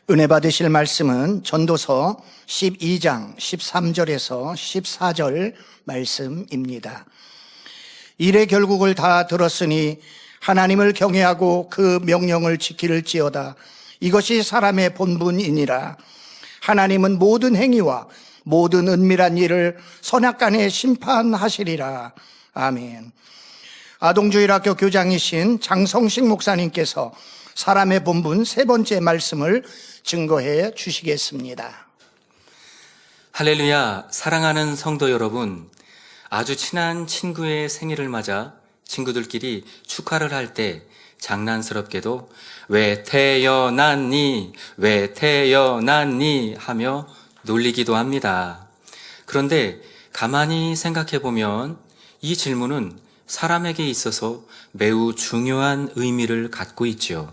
은혜 받으실 말씀은 전도서 12장 13절에서 14절 말씀입니다. 일의 결국을 다 들었으니 하나님을 경외하고 그 명령을 지킬지어다. 이것이 사람의 본분이니라. 하나님은 모든 행위와 모든 은밀한 일을 선악간에 심판하시리라. 아멘. 아동주일학교 교장이신 장성식 목사님께서 사람의 본분 세 번째 말씀을 증거해 주시겠습니다. 할렐루야. 사랑하는 성도 여러분, 아주 친한 친구의 생일을 맞아 친구들끼리 축하를 할 때 장난스럽게도 왜 태어났니? 왜 태어났니? 하며 놀리기도 합니다. 그런데 가만히 생각해 보면 이 질문은 사람에게 있어서 매우 중요한 의미를 갖고 있지요.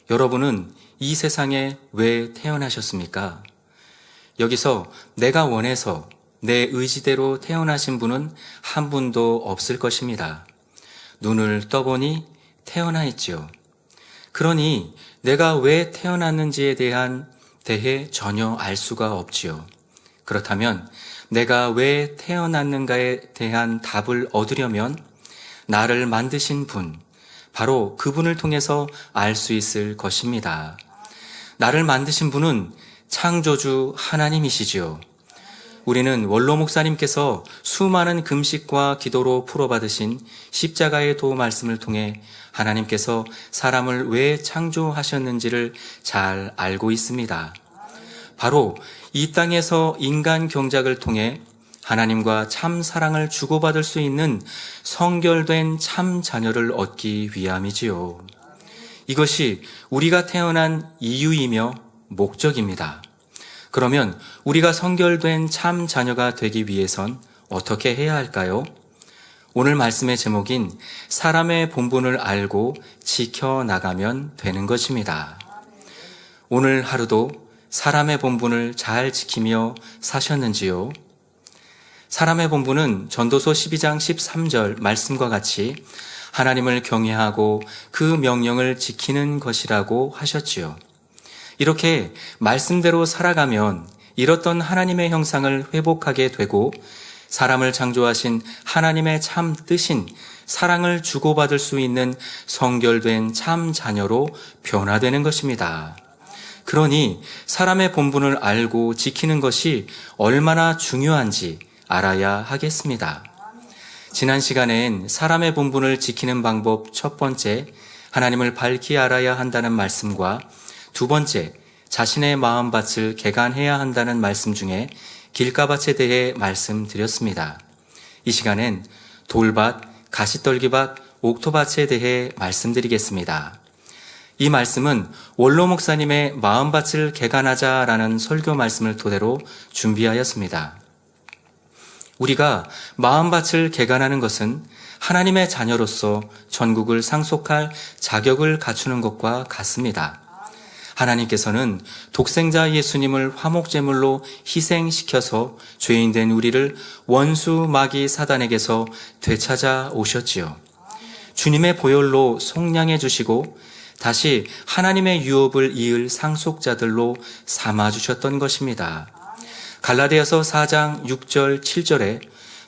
여러분은 이 세상에 왜 태어나셨습니까? 여기서 내가 원해서 내 의지대로 태어나신 분은 한 분도 없을 것입니다. 눈을 떠보니 태어나 있지요. 그러니 내가 왜 태어났는지에 대해 전혀 알 수가 없지요. 그렇다면 내가 왜 태어났는가에 대한 답을 얻으려면 나를 만드신 분, 바로 그분을 통해서 알 수 있을 것입니다. 나를 만드신 분은 창조주 하나님이시지요. 우리는 원로 목사님께서 수많은 금식과 기도로 풀어받으신 십자가의 도 말씀을 통해 하나님께서 사람을 왜 창조하셨는지를 잘 알고 있습니다. 바로 이 땅에서 인간 경작을 통해 하나님과 참 사랑을 주고받을 수 있는 성결된 참 자녀를 얻기 위함이지요. 이것이 우리가 태어난 이유이며 목적입니다. 그러면 우리가 성결된 참 자녀가 되기 위해선 어떻게 해야 할까요? 오늘 말씀의 제목인 사람의 본분을 알고 지켜나가면 되는 것입니다. 오늘 하루도 사람의 본분을 잘 지키며 사셨는지요? 사람의 본분은 전도서 12장 13절 말씀과 같이 하나님을 경외하고 그 명령을 지키는 것이라고 하셨지요. 이렇게 말씀대로 살아가면 잃었던 하나님의 형상을 회복하게 되고 사람을 창조하신 하나님의 참 뜻인 사랑을 주고받을 수 있는 성결된 참 자녀로 변화되는 것입니다. 그러니 사람의 본분을 알고 지키는 것이 얼마나 중요한지 알아야 하겠습니다. 지난 시간엔 사람의 본분을 지키는 방법 첫 번째, 하나님을 밝히 알아야 한다는 말씀과 두 번째, 자신의 마음밭을 개간해야 한다는 말씀 중에 길가밭에 대해 말씀드렸습니다. 이 시간엔 돌밭, 가시떨기밭, 옥토밭에 대해 말씀드리겠습니다. 이 말씀은 원로 목사님의 마음밭을 개간하자라는 설교 말씀을 토대로 준비하였습니다. 우리가 마음밭을 개간하는 것은 하나님의 자녀로서 천국을 상속할 자격을 갖추는 것과 같습니다. 하나님께서는 독생자 예수님을 화목제물로 희생시켜서 죄인된 우리를 원수 마귀 사단에게서 되찾아 오셨지요. 주님의 보혈로 속량해 주시고 다시 하나님의 유업을 이을 상속자들로 삼아주셨던 것입니다. 갈라디아서 4장 6절 7절에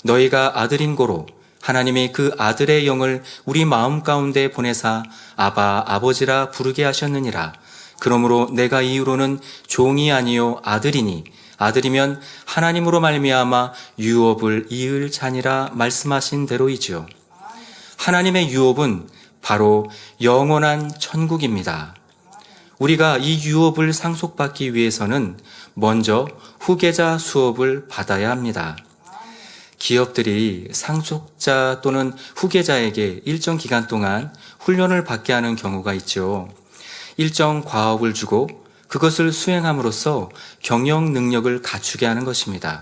너희가 아들인 고로 하나님이 그 아들의 영을 우리 마음 가운데 보내사 아바 아버지라 부르게 하셨느니라. 그러므로 내가 이후로는 종이 아니요 아들이니 아들이면 하나님으로 말미암아 유업을 이을 자니라 말씀하신 대로이지요. 하나님의 유업은 바로 영원한 천국입니다. 우리가 이 유업을 상속받기 위해서는 먼저 후계자 수업을 받아야 합니다. 기업들이 상속자 또는 후계자에게 일정 기간 동안 훈련을 받게 하는 경우가 있죠. 일정 과업을 주고 그것을 수행함으로써 경영 능력을 갖추게 하는 것입니다.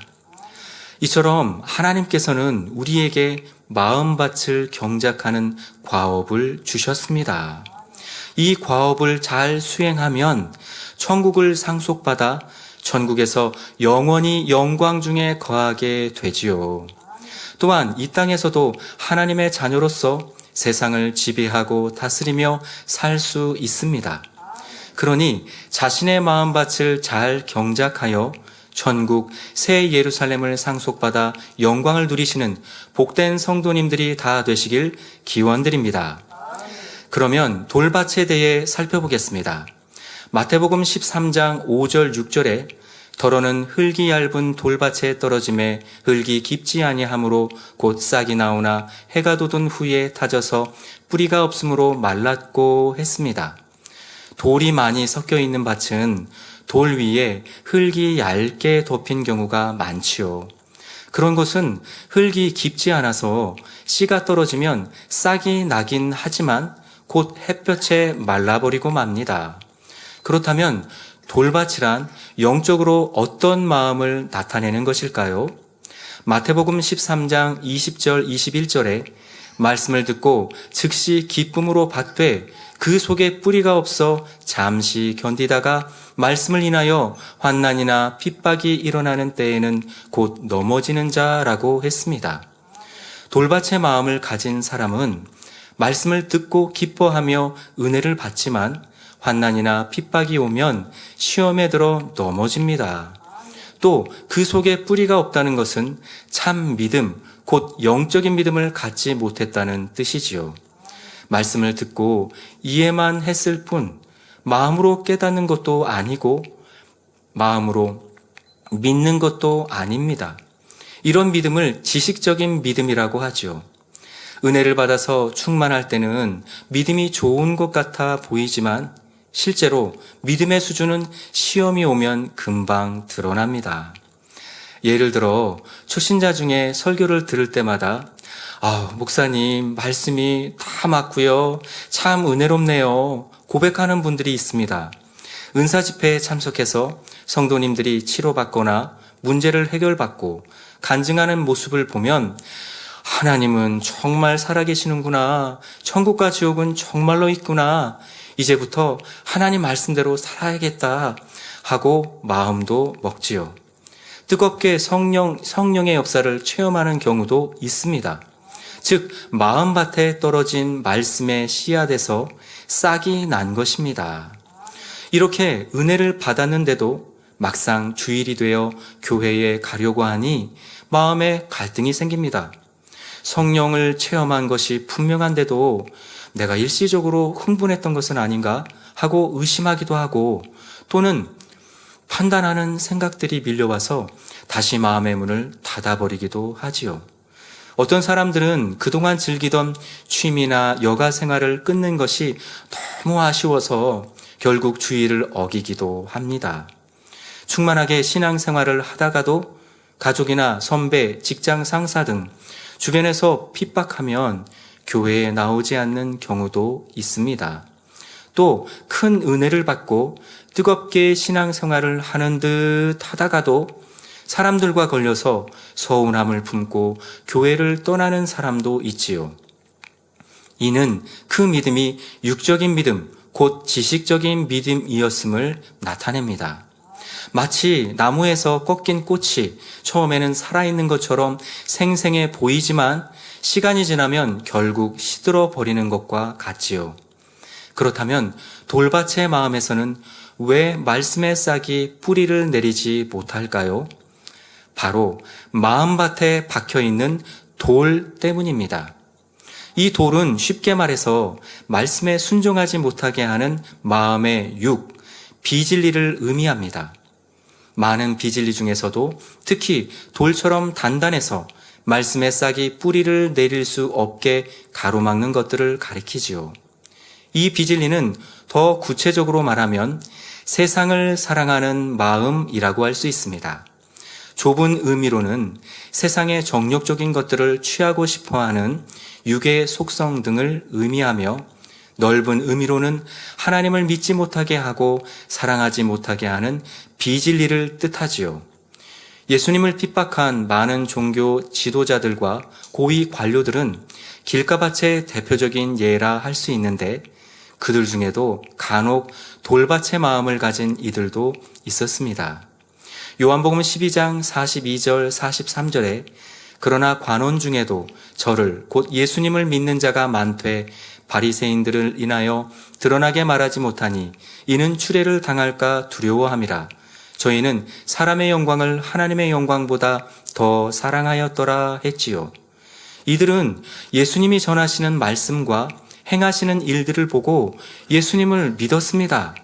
이처럼 하나님께서는 우리에게 마음밭을 경작하는 과업을 주셨습니다. 이 과업을 잘 수행하면 천국을 상속받아 천국에서 영원히 영광 중에 거하게 되지요. 또한 이 땅에서도 하나님의 자녀로서 세상을 지배하고 다스리며 살 수 있습니다. 그러니 자신의 마음밭을 잘 경작하여 천국 새 예루살렘을 상속받아 영광을 누리시는 복된 성도님들이 다 되시길 기원드립니다. 그러면 돌밭에 대해 살펴보겠습니다. 마태복음 13장 5절 6절에 더러는 흙이 얇은 돌밭에 떨어짐에 흙이 깊지 아니하므로 곧 싹이 나오나 해가 돋은 후에 타져서 뿌리가 없으므로 말랐고 했습니다. 돌이 많이 섞여 있는 밭은 돌 위에 흙이 얇게 덮인 경우가 많지요. 그런 곳은 흙이 깊지 않아서 씨가 떨어지면 싹이 나긴 하지만 곧 햇볕에 말라버리고 맙니다. 그렇다면 돌밭이란 영적으로 어떤 마음을 나타내는 것일까요? 마태복음 13장 20절 21절에 말씀을 듣고 즉시 기쁨으로 받되 그 속에 뿌리가 없어 잠시 견디다가 말씀을 인하여 환난이나 핍박이 일어나는 때에는 곧 넘어지는 자라고 했습니다. 돌밭의 마음을 가진 사람은 말씀을 듣고 기뻐하며 은혜를 받지만 환난이나 핍박이 오면 시험에 들어 넘어집니다. 또 그 속에 뿌리가 없다는 것은 참 믿음, 곧 영적인 믿음을 갖지 못했다는 뜻이지요. 말씀을 듣고 이해만 했을 뿐 마음으로 깨닫는 것도 아니고 마음으로 믿는 것도 아닙니다. 이런 믿음을 지식적인 믿음이라고 하죠. 은혜를 받아서 충만할 때는 믿음이 좋은 것 같아 보이지만 실제로 믿음의 수준은 시험이 오면 금방 드러납니다. 예를 들어 초신자 중에 설교를 들을 때마다 목사님 말씀이 다 맞고요. 참 은혜롭네요. 고백하는 분들이 있습니다. 은사 집회에 참석해서 성도님들이 치료받거나 문제를 해결받고 간증하는 모습을 보면 하나님은 정말 살아계시는구나. 천국과 지옥은 정말로 있구나. 이제부터 하나님 말씀대로 살아야겠다 하고 마음도 먹지요. 뜨겁게 성령의 역사를 체험하는 경우도 있습니다. 즉 마음밭에 떨어진 말씀의 씨앗에서 싹이 난 것입니다. 이렇게 은혜를 받았는데도 막상 주일이 되어 교회에 가려고 하니 마음에 갈등이 생깁니다. 성령을 체험한 것이 분명한데도 내가 일시적으로 흥분했던 것은 아닌가 하고 의심하기도 하고 또는 판단하는 생각들이 밀려와서 다시 마음의 문을 닫아버리기도 하지요. 어떤 사람들은 그동안 즐기던 취미나 여가 생활을 끊는 것이 너무 아쉬워서 결국 주의를 어기기도 합니다. 충만하게 신앙생활을 하다가도 가족이나 선배, 직장 상사 등 주변에서 핍박하면 교회에 나오지 않는 경우도 있습니다. 또 큰 은혜를 받고 뜨겁게 신앙생활을 하는 듯 하다가도 사람들과 걸려서 서운함을 품고 교회를 떠나는 사람도 있지요. 이는 그 믿음이 육적인 믿음, 곧 지식적인 믿음이었음을 나타냅니다. 마치 나무에서 꺾인 꽃이 처음에는 살아있는 것처럼 생생해 보이지만 시간이 지나면 결국 시들어 버리는 것과 같지요. 그렇다면 돌밭의 마음에서는 왜 말씀의 싹이 뿌리를 내리지 못할까요? 바로 마음밭에 박혀있는 돌 때문입니다. 이 돌은 쉽게 말해서 말씀에 순종하지 못하게 하는 마음의 육, 비진리를 의미합니다. 많은 비진리 중에서도 특히 돌처럼 단단해서 말씀의 싹이 뿌리를 내릴 수 없게 가로막는 것들을 가리키지요. 이 비진리는 더 구체적으로 말하면 세상을 사랑하는 마음이라고 할 수 있습니다. 좁은 의미로는 세상의 정욕적인 것들을 취하고 싶어하는 육의 속성 등을 의미하며 넓은 의미로는 하나님을 믿지 못하게 하고 사랑하지 못하게 하는 비진리를 뜻하지요. 예수님을 핍박한 많은 종교 지도자들과 고위 관료들은 길가밭의 대표적인 예라 할 수 있는데 그들 중에도 간혹 돌밭의 마음을 가진 이들도 있었습니다. 요한복음 12장 42절 43절에 그러나 관원 중에도 저를 곧 예수님을 믿는 자가 많되 바리새인들을 인하여 드러나게 말하지 못하니 이는 추례를 당할까 두려워함이라. 저희는 사람의 영광을 하나님의 영광보다 더 사랑하였더라 했지요. 이들은 예수님이 전하시는 말씀과 행하시는 일들을 보고 예수님을 믿었습니다.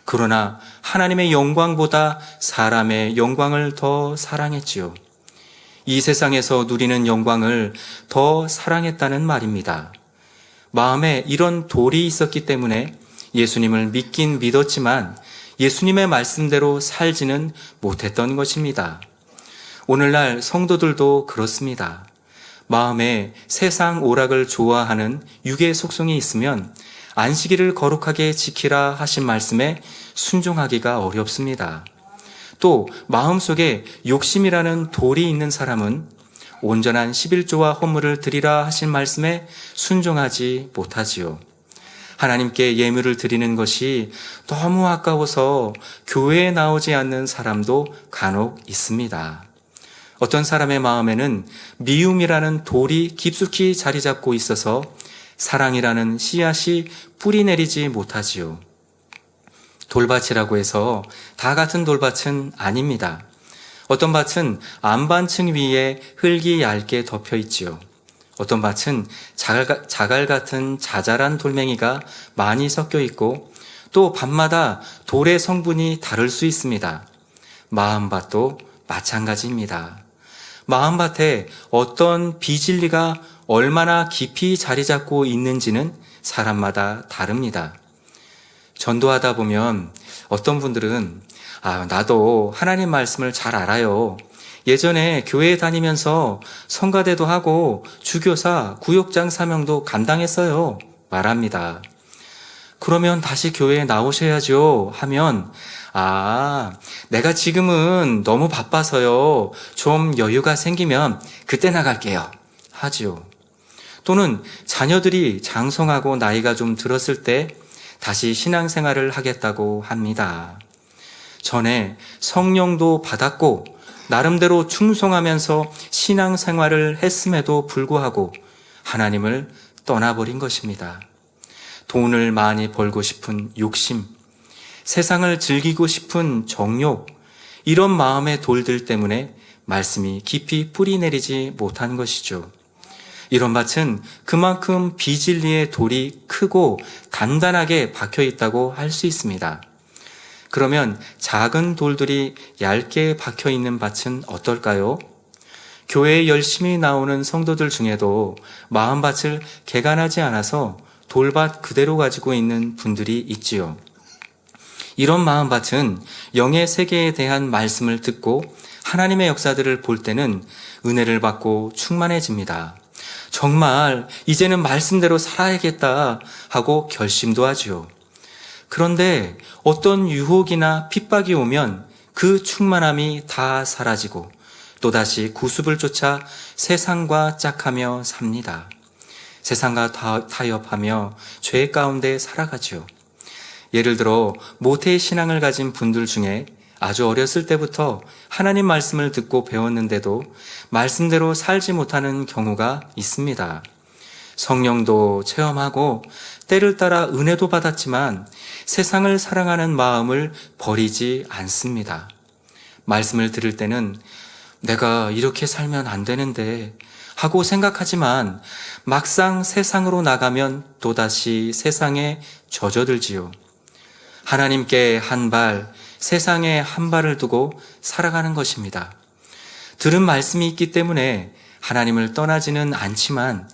그러나 하나님의 영광보다 사람의 영광을 더 사랑했지요. 이 세상에서 누리는 영광을 더 사랑했다는 말입니다. 마음에 이런 돌이 있었기 때문에 예수님을 믿긴 믿었지만 예수님의 말씀대로 살지는 못했던 것입니다. 오늘날 성도들도 그렇습니다. 마음에 세상 오락을 좋아하는 육의 속성이 있으면 안식일을 거룩하게 지키라 하신 말씀에 순종하기가 어렵습니다. 또 마음속에 욕심이라는 돌이 있는 사람은 온전한 11조와 헌물을 드리라 하신 말씀에 순종하지 못하지요. 하나님께 예물을 드리는 것이 너무 아까워서 교회에 나오지 않는 사람도 간혹 있습니다. 어떤 사람의 마음에는 미움이라는 돌이 깊숙이 자리 잡고 있어서 사랑이라는 씨앗이 뿌리 내리지 못하지요. 돌밭이라고 해서 다 같은 돌밭은 아닙니다. 어떤 밭은 안반층 위에 흙이 얇게 덮여 있지요. 어떤 밭은 자갈 같은 자잘한 돌멩이가 많이 섞여 있고 또 밭마다 돌의 성분이 다를 수 있습니다. 마음밭도 마찬가지입니다. 마음밭에 어떤 비진리가 얼마나 깊이 자리 잡고 있는지는 사람마다 다릅니다. 전도하다 보면 어떤 분들은 나도 하나님 말씀을 잘 알아요. 예전에 교회에 다니면서 성가대도 하고 주교사, 구역장 사명도 감당했어요. 말합니다. 그러면 다시 교회에 나오셔야죠 하면 내가 지금은 너무 바빠서요. 좀 여유가 생기면 그때 나갈게요 하지요. 또는 자녀들이 장성하고 나이가 좀 들었을 때 다시 신앙생활을 하겠다고 합니다. 전에 성령도 받았고 나름대로 충성하면서 신앙생활을 했음에도 불구하고 하나님을 떠나버린 것입니다. 돈을 많이 벌고 싶은 욕심, 세상을 즐기고 싶은 정욕, 이런 마음의 돌들 때문에 말씀이 깊이 뿌리 내리지 못한 것이죠. 이런 밭은 그만큼 비진리의 돌이 크고 단단하게 박혀 있다고 할 수 있습니다. 그러면 작은 돌들이 얇게 박혀 있는 밭은 어떨까요? 교회에 열심히 나오는 성도들 중에도 마음밭을 개간하지 않아서 돌밭 그대로 가지고 있는 분들이 있지요. 이런 마음밭은 영의 세계에 대한 말씀을 듣고 하나님의 역사들을 볼 때는 은혜를 받고 충만해집니다. 정말 이제는 말씀대로 살아야겠다 하고 결심도 하지요. 그런데 어떤 유혹이나 핍박이 오면 그 충만함이 다 사라지고 또다시 구습을 쫓아 세상과 짝하며 삽니다. 세상과 타협하며 죄 가운데 살아가지요. 예를 들어 모태 신앙을 가진 분들 중에 아주 어렸을 때부터 하나님 말씀을 듣고 배웠는데도 말씀대로 살지 못하는 경우가 있습니다. 성령도 체험하고 때를 따라 은혜도 받았지만 세상을 사랑하는 마음을 버리지 않습니다. 말씀을 들을 때는 내가 이렇게 살면 안 되는데 하고 생각하지만 막상 세상으로 나가면 또다시 세상에 젖어들지요. 하나님께 한 발, 세상에 한 발을 두고 살아가는 것입니다. 들은 말씀이 있기 때문에 하나님을 떠나지는 않지만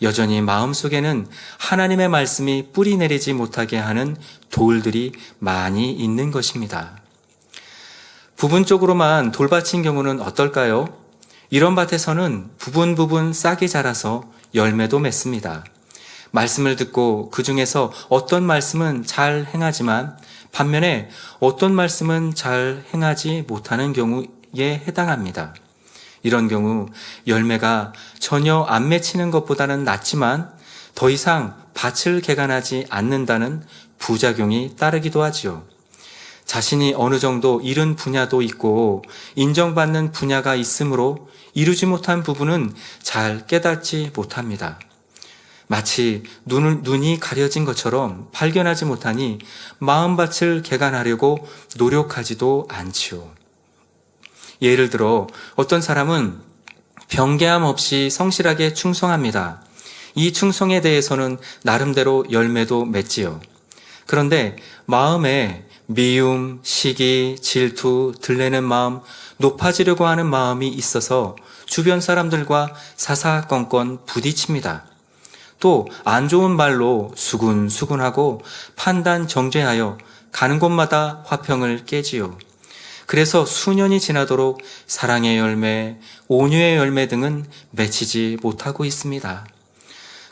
여전히 마음속에는 하나님의 말씀이 뿌리 내리지 못하게 하는 돌들이 많이 있는 것입니다. 부분적으로만 돌밭인 경우는 어떨까요? 이런 밭에서는 부분 싹이 자라서 열매도 맺습니다. 말씀을 듣고 그 중에서 어떤 말씀은 잘 행하지만 반면에 어떤 말씀은 잘 행하지 못하는 경우에 해당합니다. 이런 경우 열매가 전혀 안 맺히는 것보다는 낫지만 더 이상 밭을 개간하지 않는다는 부작용이 따르기도 하지요. 자신이 어느 정도 이른 분야도 있고 인정받는 분야가 있으므로 이루지 못한 부분은 잘 깨닫지 못합니다. 마치 눈이 가려진 것처럼 발견하지 못하니 마음밭을 개간하려고 노력하지도 않지요. 예를 들어 어떤 사람은 변개함 없이 성실하게 충성합니다. 이 충성에 대해서는 나름대로 열매도 맺지요. 그런데 마음에 미움, 시기, 질투, 들레는 마음, 높아지려고 하는 마음이 있어서 주변 사람들과 사사건건 부딪힙니다. 또 안 좋은 말로 수군수군하고 판단 정죄하여 가는 곳마다 화평을 깨지요. 그래서 수년이 지나도록 사랑의 열매, 온유의 열매 등은 맺히지 못하고 있습니다.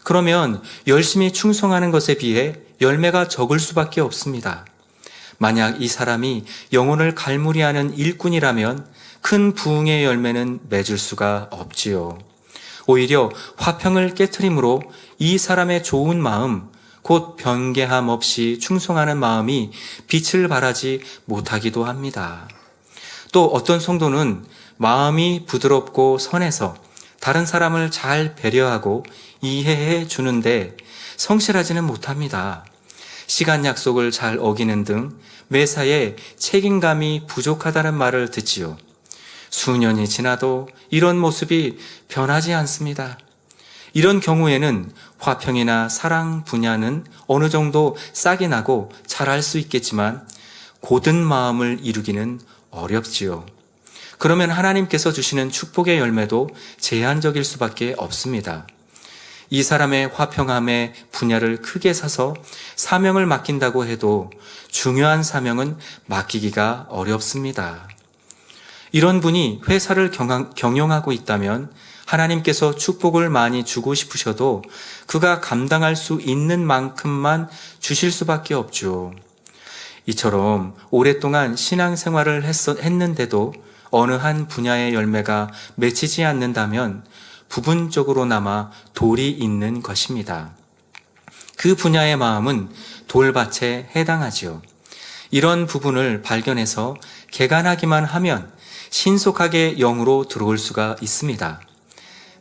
그러면 열심히 충성하는 것에 비해 열매가 적을 수밖에 없습니다. 만약 이 사람이 영혼을 갈무리하는 일꾼이라면 큰 부흥의 열매는 맺을 수가 없지요. 오히려 화평을 깨트림으로 이 사람의 좋은 마음, 곧 변개함 없이 충성하는 마음이 빛을 발하지 못하기도 합니다. 또 어떤 성도는 마음이 부드럽고 선해서 다른 사람을 잘 배려하고 이해해 주는데 성실하지는 못합니다. 시간 약속을 잘 어기는 등 매사에 책임감이 부족하다는 말을 듣지요. 수년이 지나도 이런 모습이 변하지 않습니다. 이런 경우에는 화평이나 사랑 분야는 어느 정도 싹이 나고 자랄 수 있겠지만 고든 마음을 이루기는 어렵지요. 그러면 하나님께서 주시는 축복의 열매도 제한적일 수밖에 없습니다. 이 사람의 화평함의 분야를 크게 사서 사명을 맡긴다고 해도 중요한 사명은 맡기기가 어렵습니다. 이런 분이 회사를 경영하고 있다면 하나님께서 축복을 많이 주고 싶으셔도 그가 감당할 수 있는 만큼만 주실 수밖에 없죠. 이처럼 오랫동안 신앙생활을 했는데도 어느 한 분야의 열매가 맺히지 않는다면 부분적으로나마 돌이 있는 것입니다. 그 분야의 마음은 돌밭에 해당하지요. 이런 부분을 발견해서 개간하기만 하면 신속하게 영으로 들어올 수가 있습니다.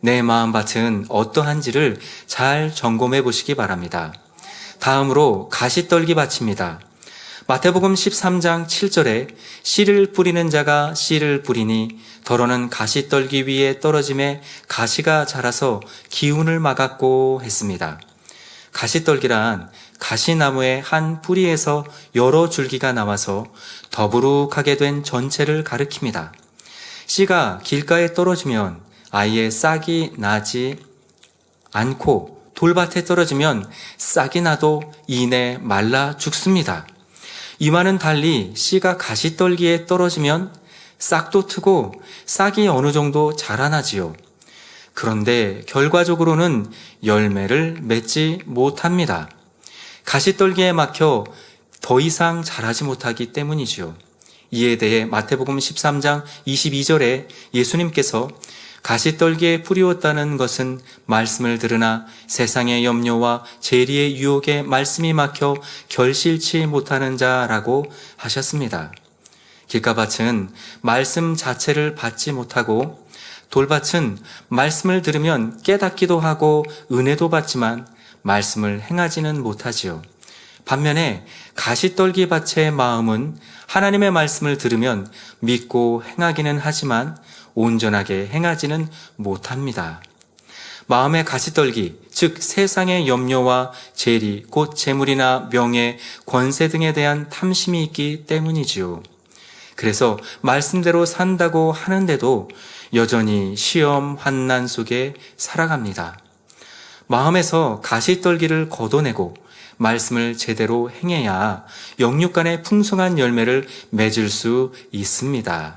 내 마음밭은 어떠한지를 잘 점검해 보시기 바랍니다. 다음으로 가시떨기 밭입니다. 마태복음 13장 7절에 씨를 뿌리는 자가 씨를 뿌리니 더러는 가시떨기 위에 떨어짐에 가시가 자라서 기운을 막았고 했습니다. 가시떨기란 가시나무의 한 뿌리에서 여러 줄기가 나와서 더부룩하게 된 전체를 가리킵니다. 씨가 길가에 떨어지면 아예 싹이 나지 않고 돌밭에 떨어지면 싹이 나도 이내 말라 죽습니다. 이와는 달리 씨가 가시떨기에 떨어지면 싹도 트고 싹이 어느 정도 자라나지요. 그런데 결과적으로는 열매를 맺지 못합니다. 가시떨기에 막혀 더 이상 자라지 못하기 때문이지요. 이에 대해 마태복음 13장 22절에 예수님께서 가시떨기에 뿌리웠다는 것은 말씀을 들으나 세상의 염려와 재리의 유혹에 말씀이 막혀 결실치 못하는 자라고 하셨습니다. 길가밭은 말씀 자체를 받지 못하고 돌밭은 말씀을 들으면 깨닫기도 하고 은혜도 받지만 말씀을 행하지는 못하지요. 반면에 가시떨기 밭의 마음은 하나님의 말씀을 들으면 믿고 행하기는 하지만 온전하게 행하지는 못합니다. 마음의 가시떨기, 즉 세상의 염려와 재리, 곧 재물이나 명예, 권세 등에 대한 탐심이 있기 때문이지요. 그래서 말씀대로 산다고 하는데도 여전히 시험, 환난 속에 살아갑니다. 마음에서 가시떨기를 걷어내고 말씀을 제대로 행해야 영육 간의 풍성한 열매를 맺을 수 있습니다.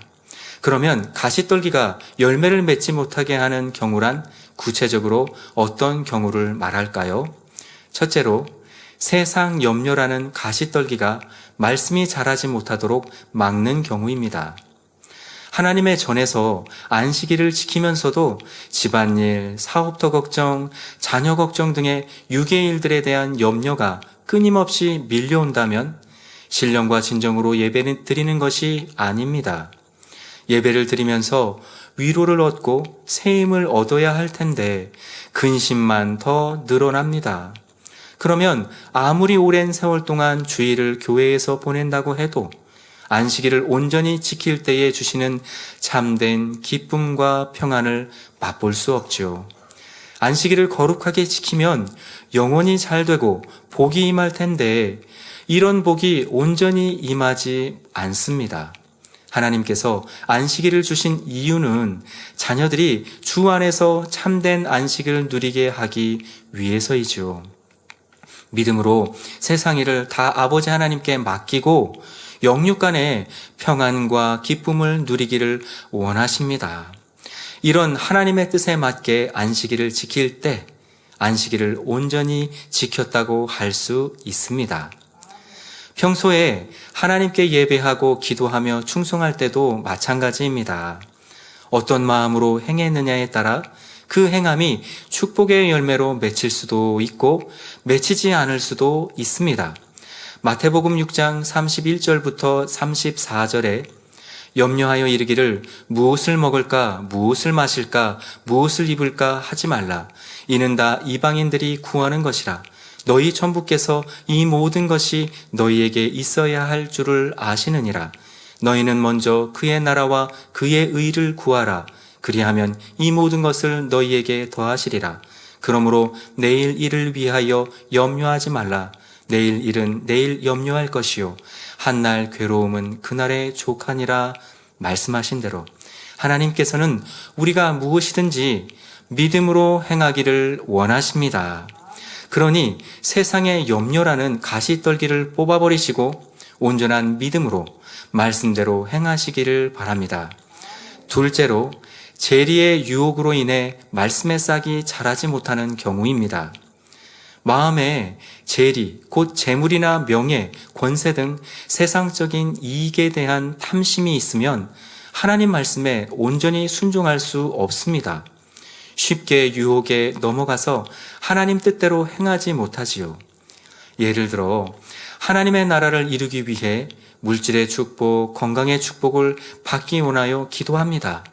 그러면 가시떨기가 열매를 맺지 못하게 하는 경우란 구체적으로 어떤 경우를 말할까요? 첫째로 세상 염려라는 가시떨기가 말씀이 자라지 못하도록 막는 경우입니다. 하나님의 전에서 안식일을 지키면서도 집안일, 사업터 걱정, 자녀 걱정 등의 육의 일들에 대한 염려가 끊임없이 밀려온다면 신령과 진정으로 예배를 드리는 것이 아닙니다. 예배를 드리면서 위로를 얻고 새 힘을 얻어야 할 텐데 근심만 더 늘어납니다. 그러면 아무리 오랜 세월 동안 주일을 교회에서 보낸다고 해도 안식일을 온전히 지킬 때에 주시는 참된 기쁨과 평안을 맛볼 수 없죠. 안식일을 거룩하게 지키면 영원히 잘 되고 복이 임할 텐데 이런 복이 온전히 임하지 않습니다. 하나님께서 안식일을 주신 이유는 자녀들이 주 안에서 참된 안식을 누리게 하기 위해서이죠. 믿음으로 세상 일을 다 아버지 하나님께 맡기고 영육 간의 평안과 기쁨을 누리기를 원하십니다. 이런 하나님의 뜻에 맞게 안식일을 지킬 때 안식일을 온전히 지켰다고 할 수 있습니다. 평소에 하나님께 예배하고 기도하며 충성할 때도 마찬가지입니다. 어떤 마음으로 행했느냐에 따라 그 행함이 축복의 열매로 맺힐 수도 있고 맺히지 않을 수도 있습니다. 마태복음 6장 31절부터 34절에 염려하여 이르기를 무엇을 먹을까 무엇을 마실까 무엇을 입을까 하지 말라. 이는 다 이방인들이 구하는 것이라. 너희 천부께서 이 모든 것이 너희에게 있어야 할 줄을 아시느니라. 너희는 먼저 그의 나라와 그의 의를 구하라. 그리하면 이 모든 것을 너희에게 더하시리라. 그러므로 내일 일을 위하여 염려하지 말라. 내일 일은 내일 염려할 것이요 한날 괴로움은 그날의 족하니라. 말씀하신 대로 하나님께서는 우리가 무엇이든지 믿음으로 행하기를 원하십니다. 그러니 세상의 염려라는 가시떨기를 뽑아버리시고 온전한 믿음으로 말씀대로 행하시기를 바랍니다. 둘째로 재리의 유혹으로 인해 말씀의 싹이 자라지 못하는 경우입니다. 마음에 재리, 곧 재물이나 명예, 권세 등 세상적인 이익에 대한 탐심이 있으면 하나님 말씀에 온전히 순종할 수 없습니다. 쉽게 유혹에 넘어가서 하나님 뜻대로 행하지 못하지요. 예를 들어 하나님의 나라를 이루기 위해 물질의 축복, 건강의 축복을 받기 원하여 기도합니다.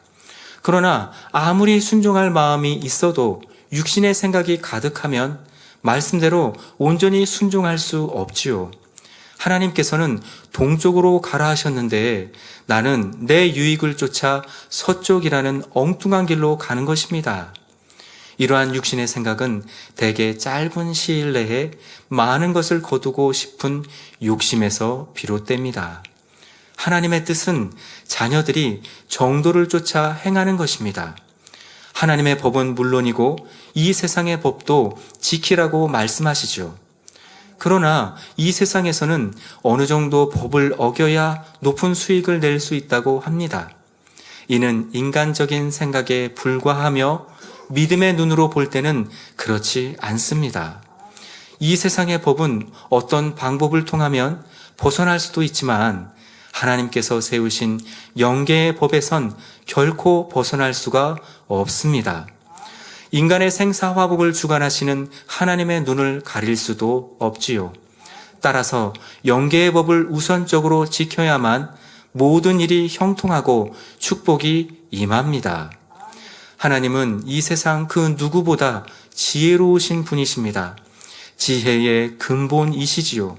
그러나 아무리 순종할 마음이 있어도 육신의 생각이 가득하면 말씀대로 온전히 순종할 수 없지요. 하나님께서는 동쪽으로 가라 하셨는데 나는 내 유익을 쫓아 서쪽이라는 엉뚱한 길로 가는 것입니다. 이러한 육신의 생각은 대개 짧은 시일 내에 많은 것을 거두고 싶은 욕심에서 비롯됩니다. 하나님의 뜻은 자녀들이 정도를 쫓아 행하는 것입니다. 하나님의 법은 물론이고 이 세상의 법도 지키라고 말씀하시죠. 그러나 이 세상에서는 어느 정도 법을 어겨야 높은 수익을 낼 수 있다고 합니다. 이는 인간적인 생각에 불과하며 믿음의 눈으로 볼 때는 그렇지 않습니다. 이 세상의 법은 어떤 방법을 통하면 벗어날 수도 있지만 하나님께서 세우신 영계의 법에선 결코 벗어날 수가 없습니다. 인간의 생사화복을 주관하시는 하나님의 눈을 가릴 수도 없지요. 따라서 영계의 법을 우선적으로 지켜야만 모든 일이 형통하고 축복이 임합니다. 하나님은 이 세상 그 누구보다 지혜로우신 분이십니다. 지혜의 근본이시지요.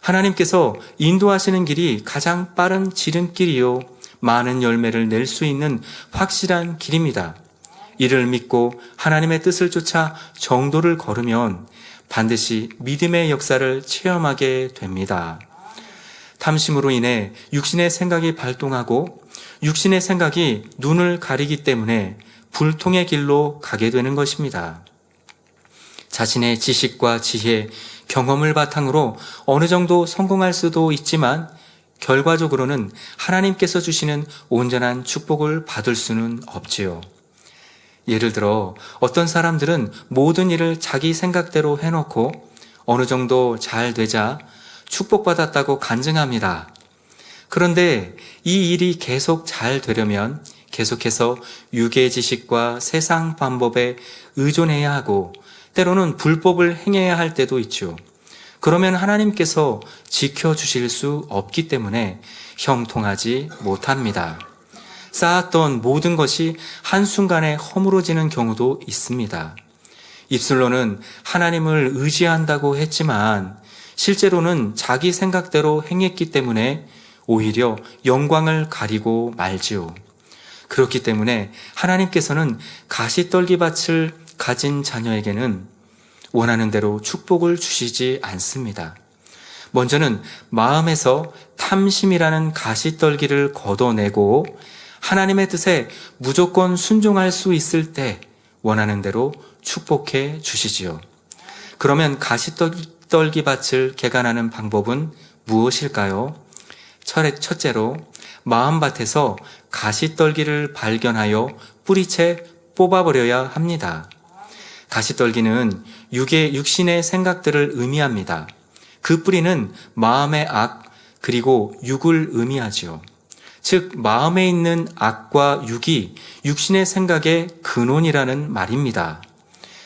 하나님께서 인도하시는 길이 가장 빠른 지름길이요 많은 열매를 낼 수 있는 확실한 길입니다. 이를 믿고 하나님의 뜻을 쫓아 정도를 걸으면 반드시 믿음의 역사를 체험하게 됩니다. 탐심으로 인해 육신의 생각이 발동하고 육신의 생각이 눈을 가리기 때문에 불통의 길로 가게 되는 것입니다. 자신의 지식과 지혜, 경험을 바탕으로 어느 정도 성공할 수도 있지만 결과적으로는 하나님께서 주시는 온전한 축복을 받을 수는 없지요. 예를 들어 어떤 사람들은 모든 일을 자기 생각대로 해놓고 어느 정도 잘 되자 축복받았다고 간증합니다. 그런데 이 일이 계속 잘 되려면 계속해서 육의 지식과 세상 방법에 의존해야 하고 때로는 불법을 행해야 할 때도 있죠. 그러면 하나님께서 지켜주실 수 없기 때문에 형통하지 못합니다. 쌓았던 모든 것이 한순간에 허물어지는 경우도 있습니다. 입술로는 하나님을 의지한다고 했지만 실제로는 자기 생각대로 행했기 때문에 오히려 영광을 가리고 말지요. 그렇기 때문에 하나님께서는 가시떨기밭을 가진 자녀에게는 원하는 대로 축복을 주시지 않습니다. 먼저는 마음에서 탐심이라는 가시떨기를 걷어내고 하나님의 뜻에 무조건 순종할 수 있을 때 원하는 대로 축복해 주시지요. 그러면 가시떨기밭을 개간하는 방법은 무엇일까요? 첫째로 마음밭에서 가시떨기를 발견하여 뿌리채 뽑아버려야 합니다. 가시떨기는 육신의 생각들을 의미합니다. 그 뿌리는 마음의 악 그리고 육을 의미하지요. 즉 마음에 있는 악과 육이 육신의 생각의 근원이라는 말입니다.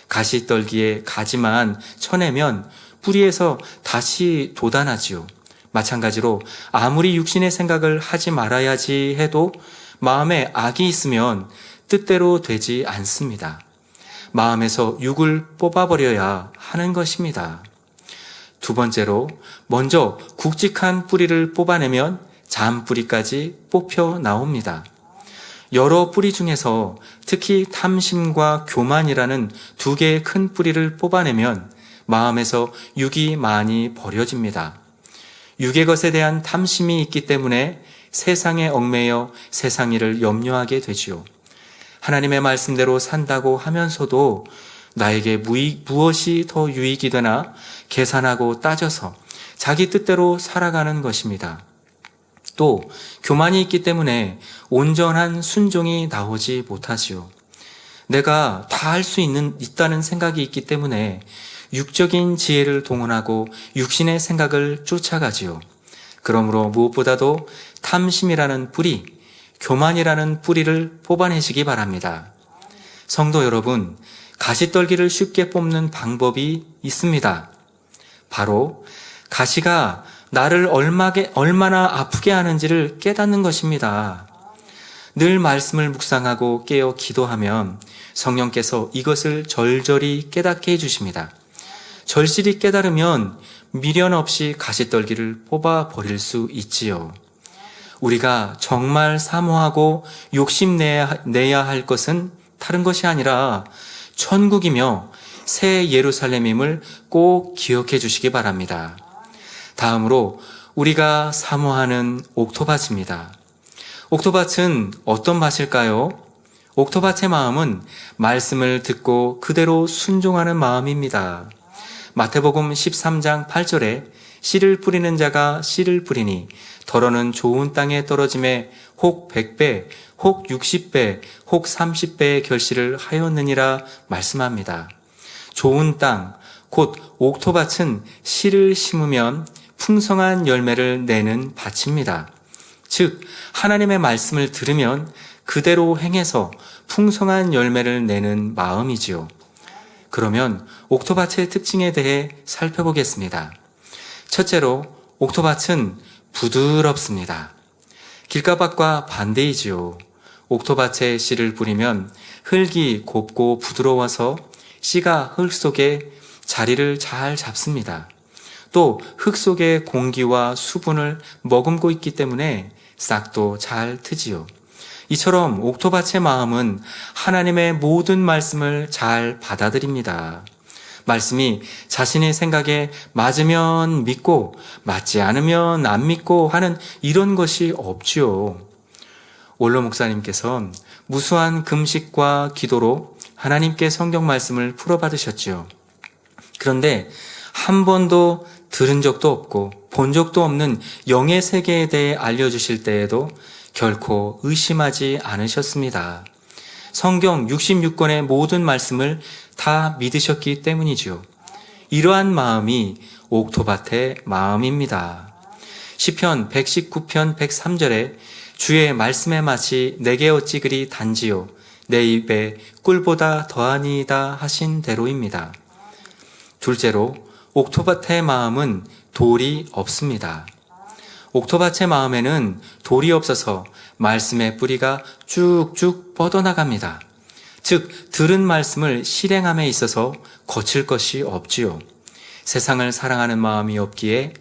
가시떨기의 가지만 쳐내면 뿌리에서 다시 돋아나지요. 마찬가지로 아무리 육신의 생각을 하지 말아야지 해도 마음에 악이 있으면 뜻대로 되지 않습니다. 마음에서 육을 뽑아버려야 하는 것입니다. 두 번째로 먼저 굵직한 뿌리를 뽑아내면 잔뿌리까지 뽑혀 나옵니다. 여러 뿌리 중에서 특히 탐심과 교만이라는 두 개의 큰 뿌리를 뽑아내면 마음에서 육이 많이 버려집니다. 육의 것에 대한 탐심이 있기 때문에 세상에 얽매여 세상 일을 염려하게 되지요. 하나님의 말씀대로 산다고 하면서도 나에게 무엇이 더 유익이 되나 계산하고 따져서 자기 뜻대로 살아가는 것입니다. 또 교만이 있기 때문에 온전한 순종이 나오지 못하지요. 내가 다 할 수 있다는 생각이 있기 때문에 육적인 지혜를 동원하고 육신의 생각을 쫓아가지요. 그러므로 무엇보다도 탐심이라는 뿌리, 교만이라는 뿌리를 뽑아내시기 바랍니다. 성도 여러분, 가시떨기를 쉽게 뽑는 방법이 있습니다. 바로 가시가 나를 얼마나 아프게 하는지를 깨닫는 것입니다. 늘 말씀을 묵상하고 깨어 기도하면 성령께서 이것을 절절히 깨닫게 해주십니다. 절실히 깨달으면 미련 없이 가시떨기를 뽑아버릴 수 있지요. 우리가 정말 사모하고 욕심내야 할 것은 다른 것이 아니라 천국이며 새 예루살렘임을 꼭 기억해 주시기 바랍니다. 다음으로 우리가 사모하는 옥토밭입니다. 옥토밭은 어떤 밭일까요? 옥토밭의 마음은 말씀을 듣고 그대로 순종하는 마음입니다. 마태복음 13장 8절에 씨를 뿌리는 자가 씨를 뿌리니 덜어는 좋은 땅에 떨어짐에 혹 100배, 혹 60배, 혹 30배의 결실을 하였느니라 말씀합니다. 좋은 땅, 곧 옥토밭은 씨를 심으면 풍성한 열매를 내는 밭입니다. 즉 하나님의 말씀을 들으면 그대로 행해서 풍성한 열매를 내는 마음이지요. 그러면 옥토밭의 특징에 대해 살펴보겠습니다. 첫째로 옥토밭은 부드럽습니다. 길가밭과 반대이지요. 옥토밭에 씨를 뿌리면 흙이 곱고 부드러워서 씨가 흙 속에 자리를 잘 잡습니다. 또 흙 속의 공기와 수분을 머금고 있기 때문에 싹도 잘 트지요. 이처럼 옥토밭의 마음은 하나님의 모든 말씀을 잘 받아들입니다. 말씀이 자신의 생각에 맞으면 믿고 맞지 않으면 안 믿고 하는 이런 것이 없지요. 원로 목사님께서는 무수한 금식과 기도로 하나님께 성경 말씀을 풀어받으셨지요. 그런데 한 번도 들은 적도 없고 본 적도 없는 영의 세계에 대해 알려주실 때에도 결코 의심하지 않으셨습니다. 성경 66권의 모든 말씀을 다 믿으셨기 때문이지요. 이러한 마음이 옥토밭의 마음입니다. 시편 119편 103절에 주의 말씀의 맛이 내게 어찌 그리 단지요 내 입에 꿀보다 더하니이다 하신 대로입니다. 둘째로 옥토밭의 마음은 돌이 없습니다. 옥토밭의 마음에는 돌이 없어서 말씀의 뿌리가 쭉쭉 뻗어나갑니다. 즉, 들은 말씀을 실행함에 있어서 거칠 것이 없지요. 세상을 사랑하는 마음이 없기에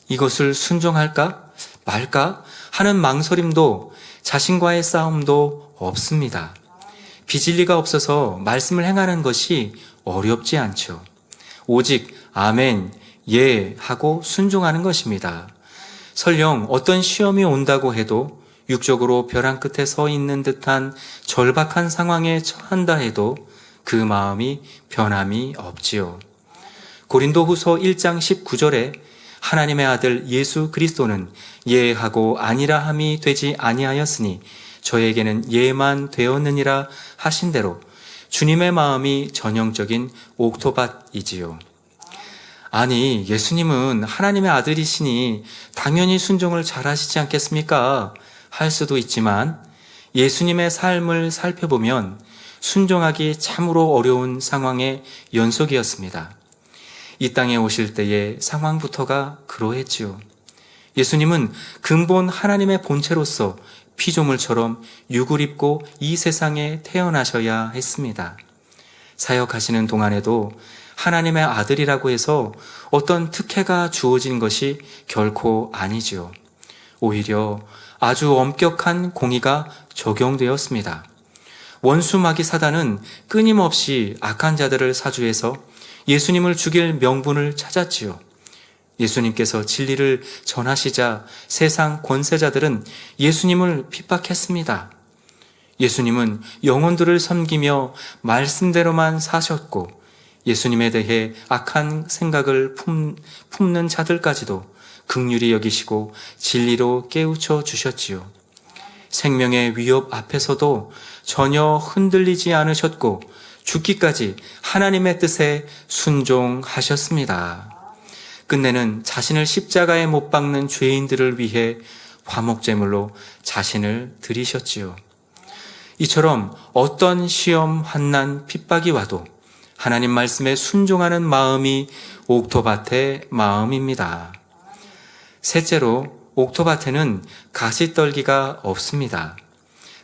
이것을 순종할까 말까 하는 망설임도 자신과의 싸움도 없습니다. 비진리가 없어서 말씀을 행하는 것이 어렵지 않죠. 오직 아멘, 예 하고 순종하는 것입니다. 설령 어떤 시험이 온다고 해도 육적으로 벼랑 끝에 서 있는 듯한 절박한 상황에 처한다 해도 그 마음이 변함이 없지요. 고린도후서 1장 19절에 하나님의 아들 예수 그리스도는 예하고 아니라 함이 되지 아니하였으니 저에게는 예만 되었느니라 하신 대로 주님의 마음이 전형적인 옥토밭이지요. 아니, 예수님은 하나님의 아들이시니 당연히 순종을 잘하시지 않겠습니까? 할 수도 있지만 예수님의 삶을 살펴보면 순종하기 참으로 어려운 상황의 연속이었습니다. 이 땅에 오실 때의 상황부터가 그러했지요. 예수님은 근본 하나님의 본체로서 피조물처럼 육을 입고 이 세상에 태어나셔야 했습니다. 사역하시는 동안에도 하나님의 아들이라고 해서 어떤 특혜가 주어진 것이 결코 아니지요. 오히려 아주 엄격한 공의가 적용되었습니다. 원수 마귀 사단은 끊임없이 악한 자들을 사주해서 예수님을 죽일 명분을 찾았지요. 예수님께서 진리를 전하시자 세상 권세자들은 예수님을 핍박했습니다. 예수님은 영혼들을 섬기며 말씀대로만 사셨고 예수님에 대해 악한 생각을 품는 자들까지도 긍휼히 여기시고 진리로 깨우쳐 주셨지요. 생명의 위협 앞에서도 전혀 흔들리지 않으셨고 죽기까지 하나님의 뜻에 순종하셨습니다. 끝내는 자신을 십자가에 못 박는 죄인들을 위해 화목제물로 자신을 드리셨지요. 이처럼 어떤 시험, 환난, 핍박이 와도 하나님 말씀에 순종하는 마음이 옥토밭의 마음입니다. 셋째로, 옥토밭에는 가시떨기가 없습니다.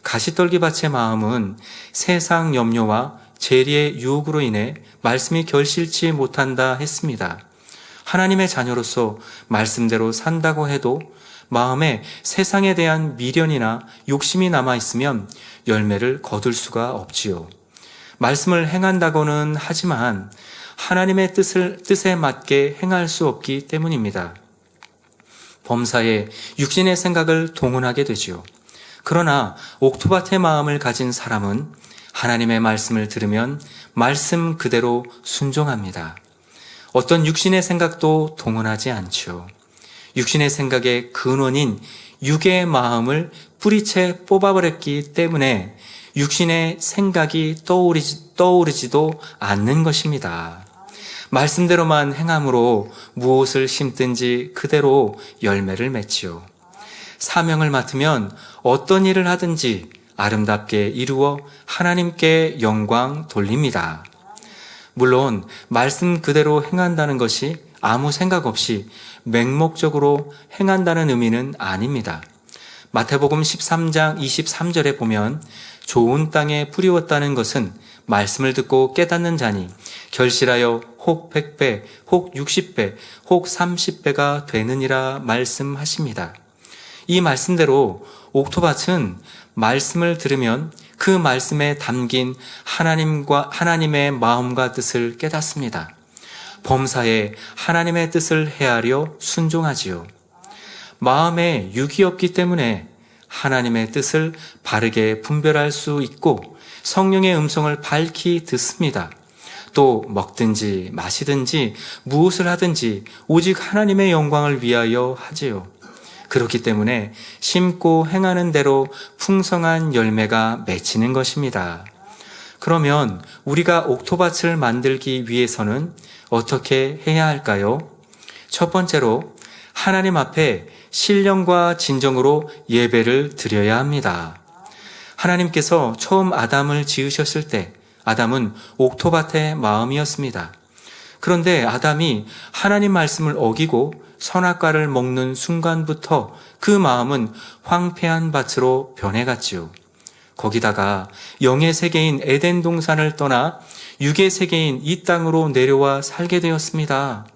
가시떨기밭의 마음은 세상 염려와 재리의 유혹으로 인해 말씀이 결실치 못한다 했습니다. 하나님의 자녀로서 말씀대로 산다고 해도 마음에 세상에 대한 미련이나 욕심이 남아있으면 열매를 거둘 수가 없지요. 말씀을 행한다고는 하지만 하나님의 뜻에 맞게 행할 수 없기 때문입니다. 범사에 육신의 생각을 동원하게 되지요. 그러나 옥토밭의 마음을 가진 사람은 하나님의 말씀을 들으면 말씀 그대로 순종합니다. 어떤 육신의 생각도 동원하지 않죠. 육신의 생각의 근원인 육의 마음을 뿌리채 뽑아버렸기 때문에 육신의 생각이 떠오르지도 않는 것입니다. 말씀대로만 행함으로 무엇을 심든지 그대로 열매를 맺지요. 사명을 맡으면 어떤 일을 하든지 아름답게 이루어 하나님께 영광 돌립니다. 물론 말씀 그대로 행한다는 것이 아무 생각 없이 맹목적으로 행한다는 의미는 아닙니다. 마태복음 13장 23절에 보면 좋은 땅에 뿌리웠다는 것은 말씀을 듣고 깨닫는 자니 결실하여 혹 100배, 혹 60배, 혹 30배가 되느니라 말씀하십니다. 이 말씀대로 옥토밭은 말씀을 들으면 그 말씀에 담긴 하나님의 마음과 뜻을 깨닫습니다. 범사에 하나님의 뜻을 헤아려 순종하지요. 마음에 육이 없기 때문에 하나님의 뜻을 바르게 분별할 수 있고 성령의 음성을 밝히 듣습니다. 또 먹든지 마시든지 무엇을 하든지 오직 하나님의 영광을 위하여 하지요. 그렇기 때문에 심고 행하는 대로 풍성한 열매가 맺히는 것입니다. 그러면 우리가 옥토밭을 만들기 위해서는 어떻게 해야 할까요? 첫 번째로 하나님 앞에 신령과 진정으로 예배를 드려야 합니다. 하나님께서 처음 아담을 지으셨을 때 아담은 옥토밭의 마음이었습니다. 그런데 아담이 하나님 말씀을 어기고 선악과를 먹는 순간부터 그 마음은 황폐한 밭으로 변해갔지요. 거기다가 영의 세계인 에덴 동산을 떠나 육의 세계인 이 땅으로 내려와 살게 되었습니다.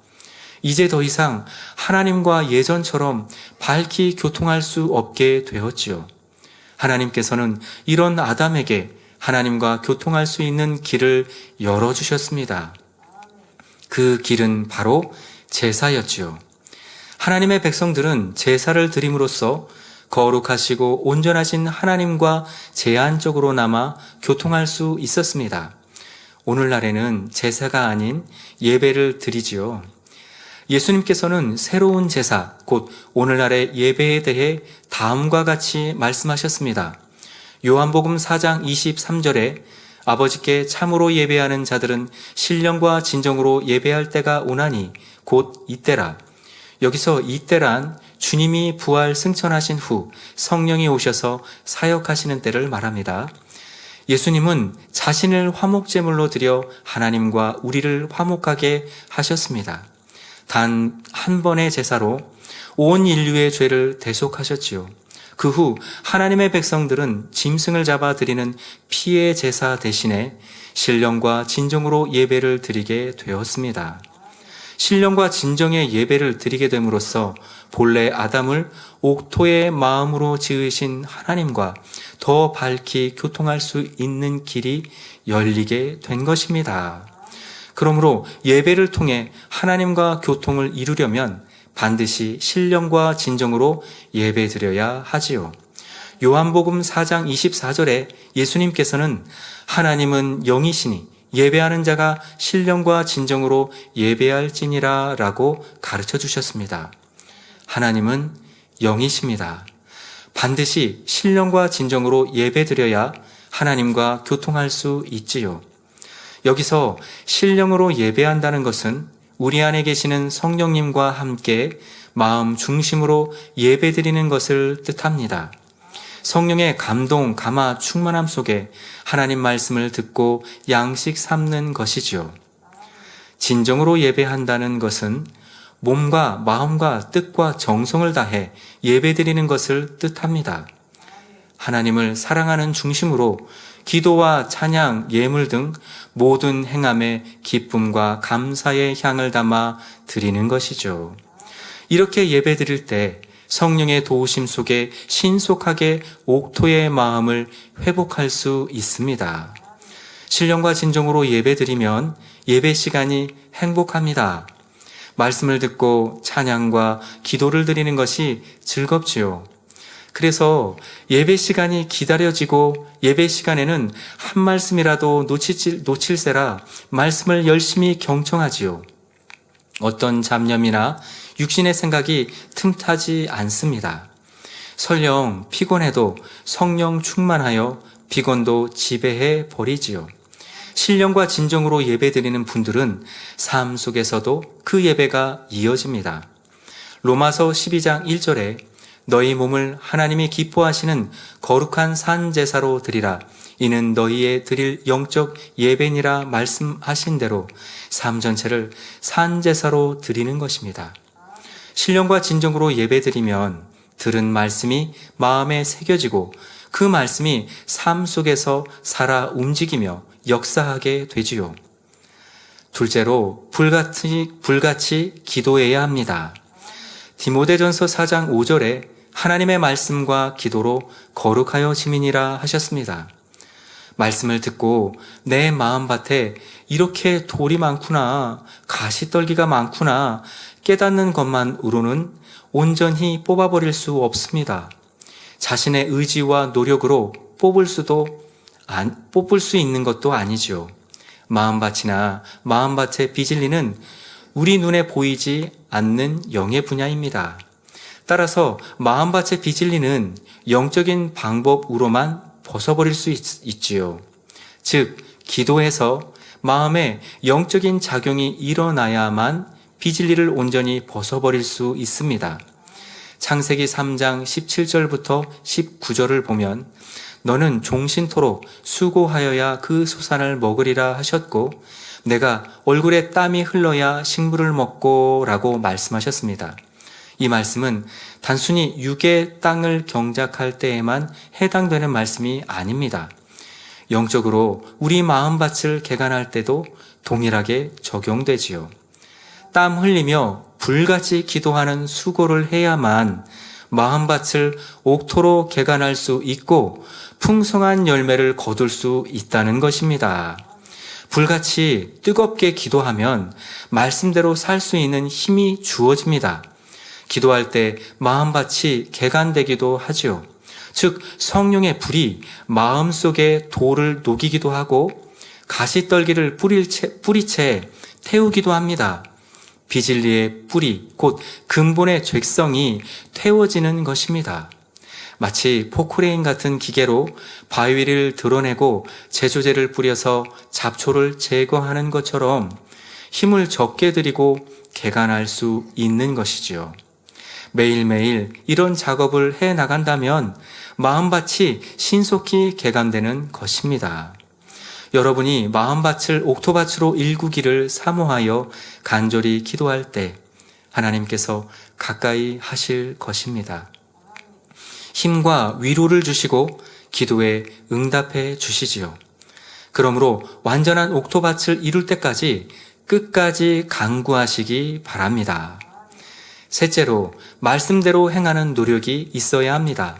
이제 더 이상 하나님과 예전처럼 밝히 교통할 수 없게 되었지요. 하나님께서는 이런 아담에게 하나님과 교통할 수 있는 길을 열어주셨습니다. 그 길은 바로 제사였지요. 하나님의 백성들은 제사를 드림으로써 거룩하시고 온전하신 하나님과 제한적으로나마 교통할 수 있었습니다. 오늘날에는 제사가 아닌 예배를 드리지요. 예수님께서는 새로운 제사, 곧 오늘날의 예배에 대해 다음과 같이 말씀하셨습니다. 요한복음 4장 23절에 아버지께 참으로 예배하는 자들은 신령과 진정으로 예배할 때가 오나니 곧 이때라. 여기서 이때란 주님이 부활 승천하신 후 성령이 오셔서 사역하시는 때를 말합니다. 예수님은 자신을 화목제물로 드려 하나님과 우리를 화목하게 하셨습니다. 단 한 번의 제사로 온 인류의 죄를 대속하셨지요. 그 후 하나님의 백성들은 짐승을 잡아 드리는 피의 제사 대신에 신령과 진정으로 예배를 드리게 되었습니다. 신령과 진정의 예배를 드리게 됨으로써 본래 아담을 옥토의 마음으로 지으신 하나님과 더 밝히 교통할 수 있는 길이 열리게 된 것입니다. 그러므로 예배를 통해 하나님과 교통을 이루려면 반드시 신령과 진정으로 예배드려야 하지요. 요한복음 4장 24절에 예수님께서는 하나님은 영이시니 예배하는 자가 신령과 진정으로 예배할지니라 라고 가르쳐 주셨습니다. 하나님은 영이십니다. 반드시 신령과 진정으로 예배드려야 하나님과 교통할 수 있지요. 여기서 신령으로 예배한다는 것은 우리 안에 계시는 성령님과 함께 마음 중심으로 예배드리는 것을 뜻합니다. 성령의 감동, 감화, 충만함 속에 하나님 말씀을 듣고 양식 삼는 것이지요. 진정으로 예배한다는 것은 몸과 마음과 뜻과 정성을 다해 예배드리는 것을 뜻합니다. 하나님을 사랑하는 중심으로 기도와 찬양, 예물 등 모든 행함에 기쁨과 감사의 향을 담아 드리는 것이죠. 이렇게 예배드릴 때 성령의 도우심 속에 신속하게 옥토의 마음을 회복할 수 있습니다. 신령과 진정으로 예배드리면 예배 시간이 행복합니다. 말씀을 듣고 찬양과 기도를 드리는 것이 즐겁지요. 그래서 예배 시간이 기다려지고 예배 시간에는 한 말씀이라도 놓칠세라 말씀을 열심히 경청하지요. 어떤 잡념이나 육신의 생각이 틈타지 않습니다. 설령 피곤해도 성령 충만하여 피곤도 지배해 버리지요. 신령과 진정으로 예배드리는 분들은 삶 속에서도 그 예배가 이어집니다. 로마서 12장 1절에 너희 몸을 하나님이 기뻐하시는 거룩한 산제사로 드리라. 이는 너희의 드릴 영적 예배니라 말씀하신 대로 삶 전체를 산제사로 드리는 것입니다. 신령과 진정으로 예배드리면 들은 말씀이 마음에 새겨지고 그 말씀이 삶 속에서 살아 움직이며 역사하게 되지요. 둘째로 불같이 기도해야 합니다. 디모데전서 4장 5절에 하나님의 말씀과 기도로 거룩하여 지민이라 하셨습니다. 말씀을 듣고 내 마음밭에 이렇게 돌이 많구나, 가시떨기가 많구나 깨닫는 것만으로는 온전히 뽑아버릴 수 없습니다. 자신의 의지와 노력으로 뽑을 수 있는 것도 아니죠. 마음밭이나 마음밭의 비질리는 우리 눈에 보이지 않는 영의 분야입니다. 따라서 마음밭의 비질리는 영적인 방법으로만 벗어버릴 수 있지요. 즉, 기도해서 마음에 영적인 작용이 일어나야만 비질리를 온전히 벗어버릴 수 있습니다. 창세기 3장 17절부터 19절을 보면 너는 종신토록 수고하여야 그 소산을 먹으리라 하셨고 내가 얼굴에 땀이 흘러야 식물을 먹고 라고 말씀하셨습니다. 이 말씀은 단순히 육의 땅을 경작할 때에만 해당되는 말씀이 아닙니다. 영적으로 우리 마음밭을 개간할 때도 동일하게 적용되지요. 땀 흘리며 불같이 기도하는 수고를 해야만 마음밭을 옥토로 개간할 수 있고 풍성한 열매를 거둘 수 있다는 것입니다. 불같이 뜨겁게 기도하면 말씀대로 살 수 있는 힘이 주어집니다. 기도할 때 마음밭이 개간되기도 하지요. 즉 성령의 불이 마음속에 돌을 녹이기도 하고 가시떨기를 뿌리채 태우기도 합니다. 비진리의 뿌리, 곧 근본의 죄성이 태워지는 것입니다. 마치 포크레인 같은 기계로 바위를 드러내고 제조제를 뿌려서 잡초를 제거하는 것처럼 힘을 적게 들이고 개간할 수 있는 것이지요. 매일매일 이런 작업을 해 나간다면 마음밭이 신속히 개간되는 것입니다. 여러분이 마음밭을 옥토밭으로 일구기를 사모하여 간절히 기도할 때 하나님께서 가까이 하실 것입니다. 힘과 위로를 주시고 기도에 응답해 주시지요. 그러므로 완전한 옥토밭을 이룰 때까지 끝까지 간구하시기 바랍니다. 셋째로, 말씀대로 행하는 노력이 있어야 합니다.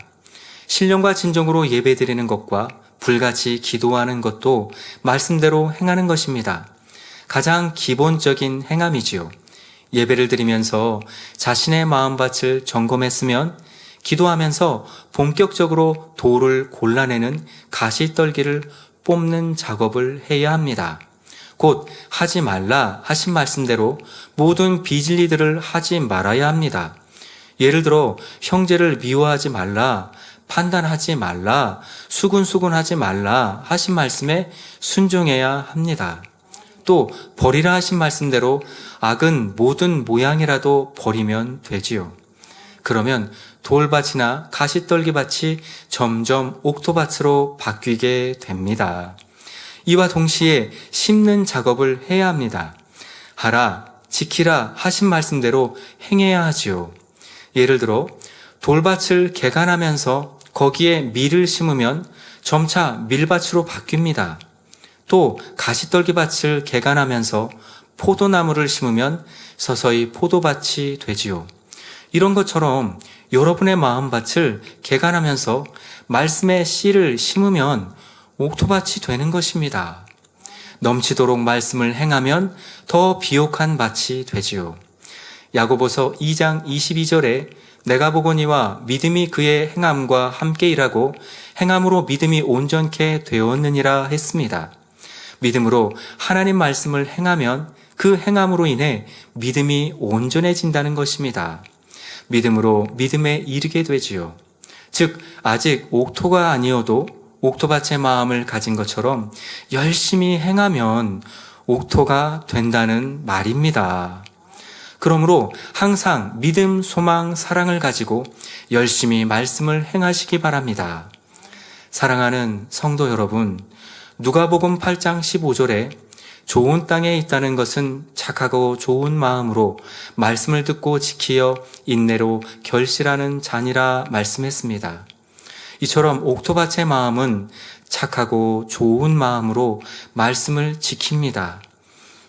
신령과 진정으로 예배드리는 것과 불같이 기도하는 것도 말씀대로 행하는 것입니다. 가장 기본적인 행함이지요. 예배를 드리면서 자신의 마음밭을 점검했으면 기도하면서 본격적으로 돌을 골라내는 가시떨기를 뽑는 작업을 해야 합니다. 곧 하지 말라 하신 말씀대로 모든 비진리들을 하지 말아야 합니다. 예를 들어 형제를 미워하지 말라, 판단하지 말라, 수군수군하지 말라 하신 말씀에 순종해야 합니다. 또 버리라 하신 말씀대로 악은 모든 모양이라도 버리면 되지요. 그러면 돌밭이나 가시떨기밭이 점점 옥토밭으로 바뀌게 됩니다. 이와 동시에 심는 작업을 해야 합니다. 하라, 지키라 하신 말씀대로 행해야 하지요. 예를 들어 돌밭을 개간하면서 거기에 밀을 심으면 점차 밀밭으로 바뀝니다. 또 가시떨기밭을 개간하면서 포도나무를 심으면 서서히 포도밭이 되지요. 이런 것처럼 여러분의 마음밭을 개간하면서 말씀의 씨를 심으면 옥토밭이 되는 것입니다. 넘치도록 말씀을 행하면 더 비옥한 밭이 되지요. 야고보서 2장 22절에 내가 보거니와 믿음이 그의 행함과 함께 일하고 행함으로 믿음이 온전케 되었느니라 했습니다. 믿음으로 하나님 말씀을 행하면 그 행함으로 인해 믿음이 온전해진다는 것입니다. 믿음으로 믿음에 이르게 되지요. 즉 아직 옥토가 아니어도 옥토밭의 마음을 가진 것처럼 열심히 행하면 옥토가 된다는 말입니다. 그러므로 항상 믿음, 소망, 사랑을 가지고 열심히 말씀을 행하시기 바랍니다. 사랑하는 성도 여러분, 누가복음 8장 15절에 좋은 땅에 있다는 것은 착하고 좋은 마음으로 말씀을 듣고 지키어 인내로 결실하는 자니라 말씀했습니다. 이처럼 옥토밭의 마음은 착하고 좋은 마음으로 말씀을 지킵니다.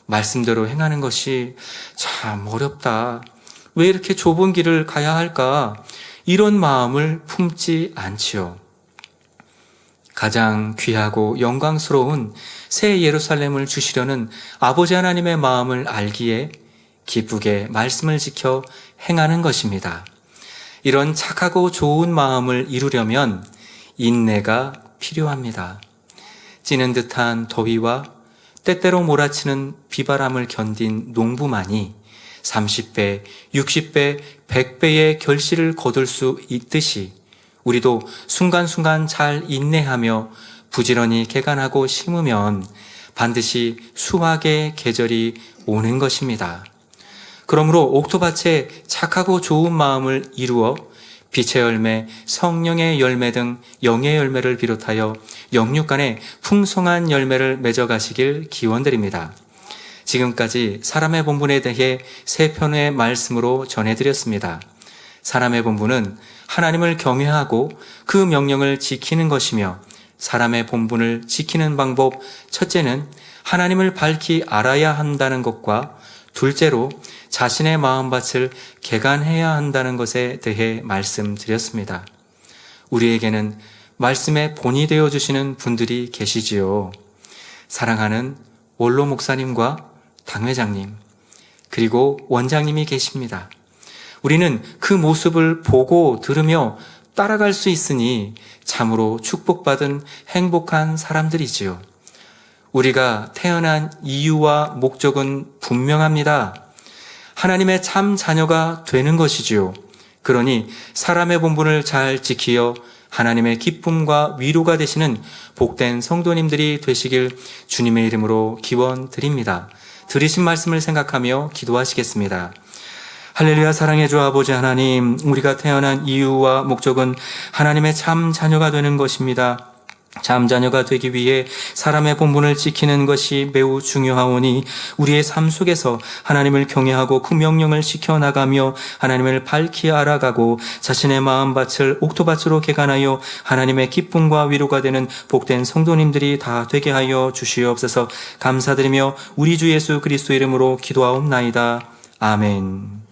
말씀대로 행하는 것이 참 어렵다. 왜 이렇게 좁은 길을 가야 할까? 이런 마음을 품지 않지요. 가장 귀하고 영광스러운 새 예루살렘을 주시려는 아버지 하나님의 마음을 알기에 기쁘게 말씀을 지켜 행하는 것입니다. 이런 착하고 좋은 마음을 이루려면 인내가 필요합니다. 찌는 듯한 더위와 때때로 몰아치는 비바람을 견딘 농부만이 30배, 60배, 100배의 결실을 거둘 수 있듯이 우리도 순간순간 잘 인내하며 부지런히 개간하고 심으면 반드시 수확의 계절이 오는 것입니다. 그러므로 옥토밭에 착하고 좋은 마음을 이루어 빛의 열매, 성령의 열매 등 영의 열매를 비롯하여 영육 간에 풍성한 열매를 맺어가시길 기원드립니다. 지금까지 사람의 본분에 대해 세 편의 말씀으로 전해드렸습니다. 사람의 본분은 하나님을 경외하고 그 명령을 지키는 것이며, 사람의 본분을 지키는 방법, 첫째는 하나님을 밝히 알아야 한다는 것과, 둘째로 자신의 마음밭을 개간해야 한다는 것에 대해 말씀드렸습니다. 우리에게는 말씀의 본이 되어주시는 분들이 계시지요. 사랑하는 원로 목사님과 당회장님, 그리고 원장님이 계십니다. 우리는 그 모습을 보고 들으며 따라갈 수 있으니 참으로 축복받은 행복한 사람들이지요. 우리가 태어난 이유와 목적은 분명합니다. 하나님의 참 자녀가 되는 것이지요. 그러니 사람의 본분을 잘 지키어 하나님의 기쁨과 위로가 되시는 복된 성도님들이 되시길 주님의 이름으로 기원드립니다. 들으신 말씀을 생각하며 기도하시겠습니다. 할렐루야. 사랑의 주 아버지 하나님, 우리가 태어난 이유와 목적은 하나님의 참 자녀가 되는 것입니다. 참 자녀가 되기 위해 사람의 본분을 지키는 것이 매우 중요하오니, 우리의 삶 속에서 하나님을 경외하고 그 명령을 지켜나가며 하나님을 밝히 알아가고 자신의 마음밭을 옥토밭으로 개간하여 하나님의 기쁨과 위로가 되는 복된 성도님들이 다 되게 하여 주시옵소서. 감사드리며 우리 주 예수 그리스도 이름으로 기도하옵나이다. 아멘.